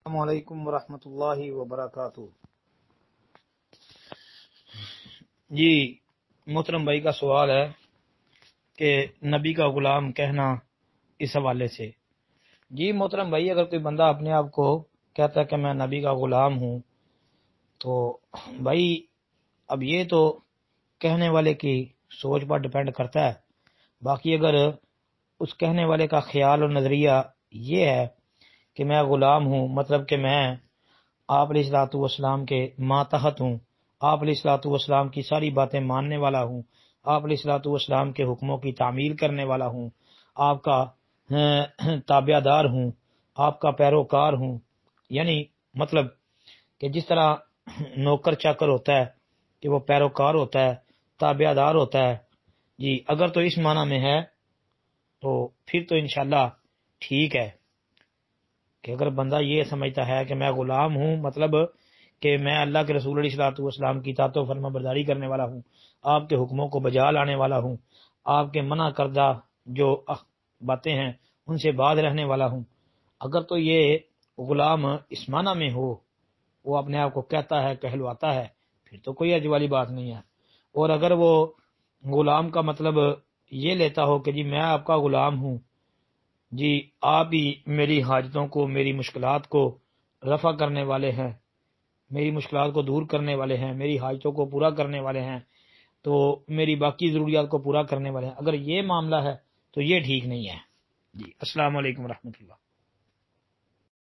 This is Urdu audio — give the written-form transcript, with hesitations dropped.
السلام علیکم ورحمۃ اللہ وبرکاتہ۔ جی محترم بھائی کا سوال ہے کہ نبی کا غلام کہنا اس حوالے سے۔ جی محترم بھائی، اگر کوئی بندہ اپنے آپ کو کہتا ہے کہ میں نبی کا غلام ہوں، تو بھائی اب یہ تو کہنے والے کی سوچ پر ڈیپینڈ کرتا ہے۔ باقی اگر اس کہنے والے کا خیال اور نظریہ یہ ہے کہ میں غلام ہوں، مطلب کہ میں آپ علیہ الصلوۃ والسلام کے ماتحت ہوں، آپ علیہ الصلوۃ والسلام کی ساری باتیں ماننے والا ہوں، آپ علیہ الصلوۃ والسلام کے حکموں کی تعمیل کرنے والا ہوں، آپ کا تابع دار ہوں، آپ کا پیروکار ہوں، یعنی مطلب کہ جس طرح نوکر چاکر ہوتا ہے کہ وہ پیروکار ہوتا ہے، تابع دار ہوتا ہے، جی اگر تو اس معنی میں ہے تو پھر تو انشاءاللہ ٹھیک ہے کہ اگر بندہ یہ سمجھتا ہے کہ میں غلام ہوں، مطلب کہ میں اللہ کے رسول علیہ الصلوۃ والسلام کی اطاعت و فرما برداری کرنے والا ہوں، آپ کے حکموں کو بجا لانے والا ہوں، آپ کے منع کردہ جو باتیں ہیں ان سے باز رہنے والا ہوں، اگر تو یہ غلام اس معنی میں ہو، وہ اپنے آپ کو کہتا ہے، کہلواتا ہے، پھر تو کوئی حرج والی بات نہیں ہے۔ اور اگر وہ غلام کا مطلب یہ لیتا ہو کہ جی میں آپ کا غلام ہوں، جی آپ ہی میری حاجتوں کو، میری مشکلات کو رفع کرنے والے ہیں، میری مشکلات کو دور کرنے والے ہیں، میری حاجتوں کو پورا کرنے والے ہیں، تو میری باقی ضروریات کو پورا کرنے والے ہیں، اگر یہ معاملہ ہے تو یہ ٹھیک نہیں ہے۔ جی السلام علیکم ورحمۃ اللہ۔